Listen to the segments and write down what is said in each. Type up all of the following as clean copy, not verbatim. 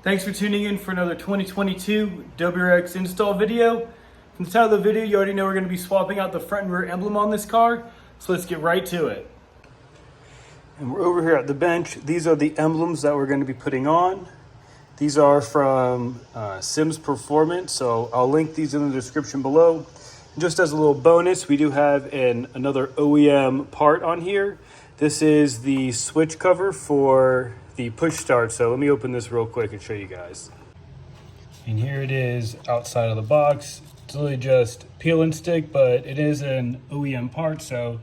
Thanks for tuning in for another 2022 WRX install video. From the title of the video, you already know we're going to be swapping out the front and rear emblem on this car, so let's get right to it. And we're over here at the bench. These are the emblems that we're going to be putting on. These are from Sims Performance, so I'll link these in the description below. And just as a little bonus, we do have another OEM part on here. This is the switch cover for the push start. So let me open this real quick and show you guys. And here it is outside of the box. It's really just peel and stick, but it is an OEM part, so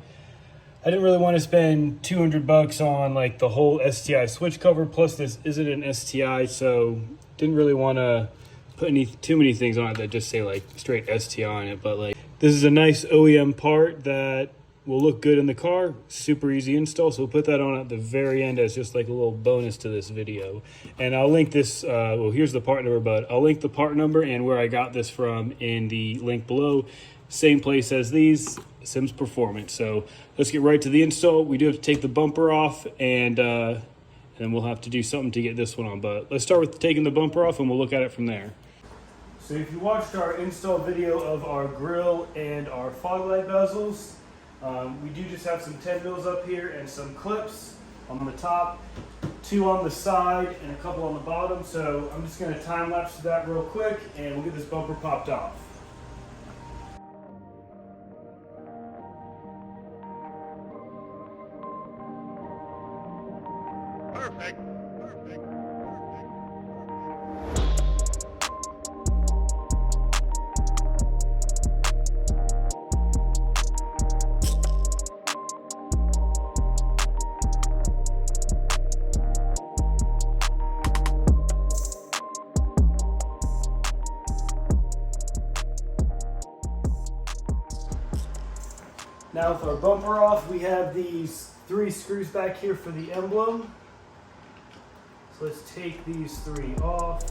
I didn't really want to spend 200 bucks on like the whole STI switch cover. Plus this isn't an STI, so didn't really want to put too many things on it that just say like straight STI on it. But like this is a nice OEM part that will look good in the car. Super easy install, so we'll put that on at the very end as just like a little bonus to this video. And I'll link this, well, here's the part number, but I'll link the part number and where I got this from in the link below. Same place as these, Sims Performance. So let's get right to the install. We do have to take the bumper off, and then we'll have to do something to get this one on. But let's start with taking the bumper off and we'll look at it from there. So if you watched our install video of our grille and our fog light bezels, we do just have some 10 mils up here and some clips on the top, 2 on the side and a couple on the bottom. So I'm just going to time lapse that real quick and we'll get this bumper popped off. Perfect. Now with our bumper off, we have these 3 screws back here for the emblem. So let's take these 3 off.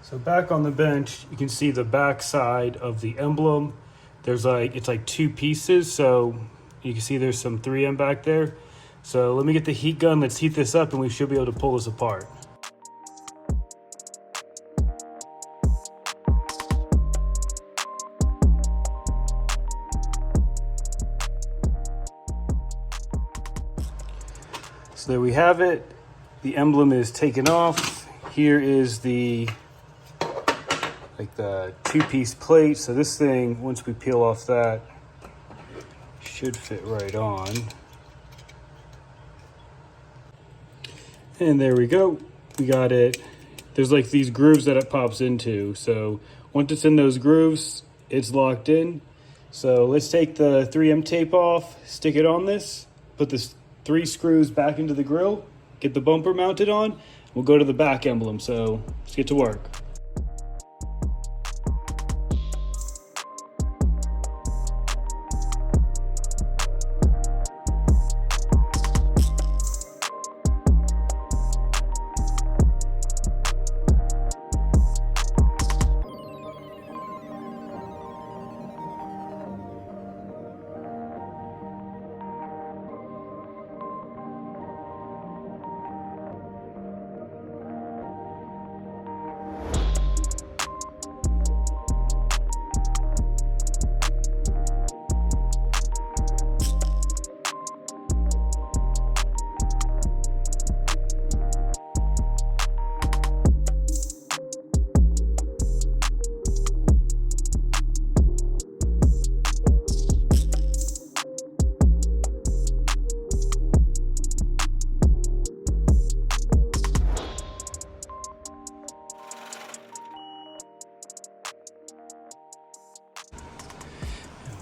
So back on the bench, you can see the back side of the emblem. There's it's like 2 pieces, so you can see there's some 3M back there. So let me get the heat gun, let's heat this up and we should be able to pull this apart. So there we have it. The emblem is taken off. Here is the 2-piece plate. So this thing, once we peel off that, should fit right on. And there we go. We got it. There's like these grooves that it pops into. So once it's in those grooves, it's locked in. So let's take the 3M tape off, stick it on this, put the 3 screws back into the grill, get the bumper mounted on. We'll go to the back emblem. So let's get to work.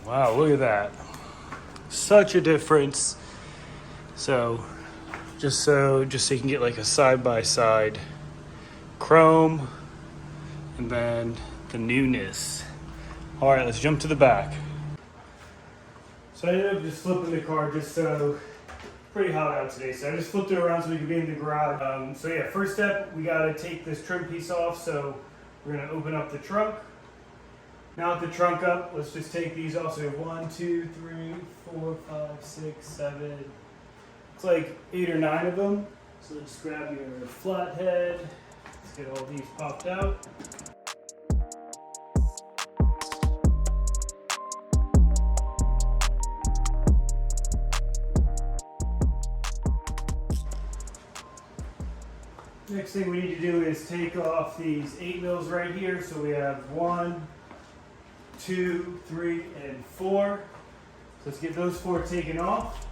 Wow, look at that. Such a difference. So so you can get like a side-by-side chrome and then the newness. All right, let's jump to the back. So I ended up just flipping the car just so, pretty hot out today, so I just flipped it around so we could be in the garage. So yeah, first step, we gotta take this trim piece off. So we're gonna open up the trunk Now with the trunk up, let's just take these off. So we have 1, 2, 3, 4, 5, 6, 7. It's like 8 or 9 of them. So let's grab your flathead. Let's get all these popped out. Next thing we need to do is take off these 8 mils right here. So we have 1, 2, 3, and 4. So let's get those 4 taken off.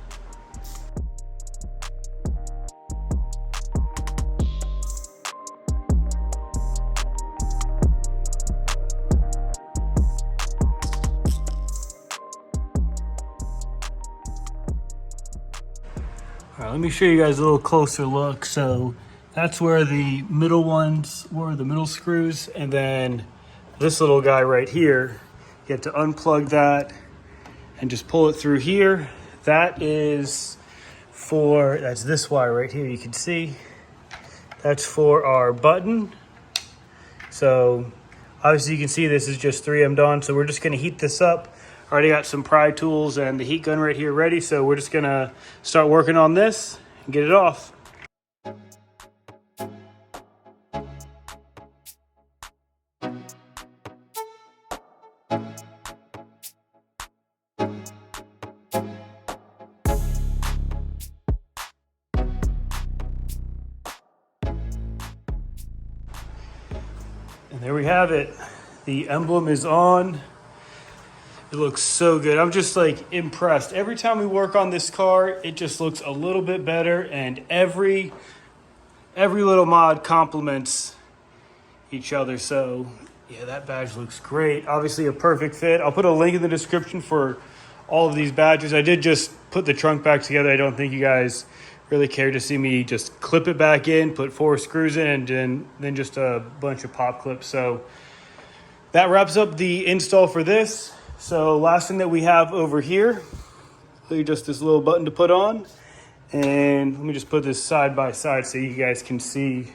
All right, let me show you guys a little closer look. So that's where the middle ones were, the middle screws, and then this little guy right here, you have to unplug that and just pull it through here. That is for, that's this wire right here, you can see. That's for our button. So obviously you can see this is just 3M'd on, so we're just gonna heat this up. Already got some pry tools and the heat gun right here ready, so we're just gonna start working on this and get it off. And there we have it. The emblem is on. It looks so good. I'm just like impressed. Every time we work on this car, it just looks a little bit better, and every little mod complements each other. So yeah, that badge looks great. Obviously a perfect fit. I'll put a link in the description for all of these badges. I did just put the trunk back together. I don't think you guys really care to see me just clip it back in, put 4 screws in, and then just a bunch of pop clips. So that wraps up the install for this. So last thing that we have over here, just this little button to put on. And let me just put this side by side so you guys can see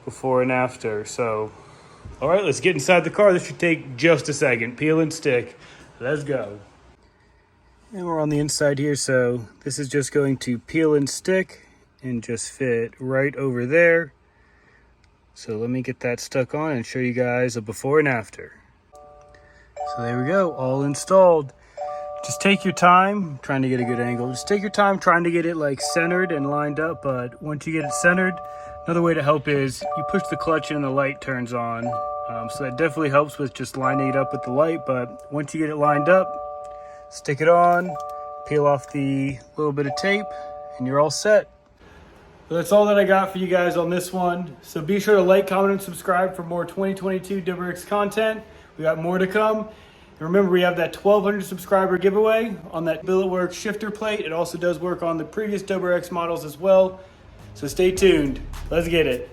before and after. So, all right, let's get inside the car. This should take just a second. Peel and stick. Let's go. And we're on the inside here, so this is just going to peel and stick and just fit right over there. So let me get that stuck on and show you guys a before and after. So there we go, all installed. Just take your time, trying to get a good angle. Just take your time trying to get it like centered and lined up, but once you get it centered, another way to help is you push the clutch in and the light turns on. So that definitely helps with just lining it up with the light, but once you get it lined up, stick it on, peel off the little bit of tape, and you're all set. So that's all that I got for you guys on this one. So be sure to like, comment, and subscribe for more 2022 WRX content. We got more to come. And remember, we have that 1,200 subscriber giveaway on that Billetworkz Shifter Plate. It also does work on the previous WRX models as well. So stay tuned. Let's get it.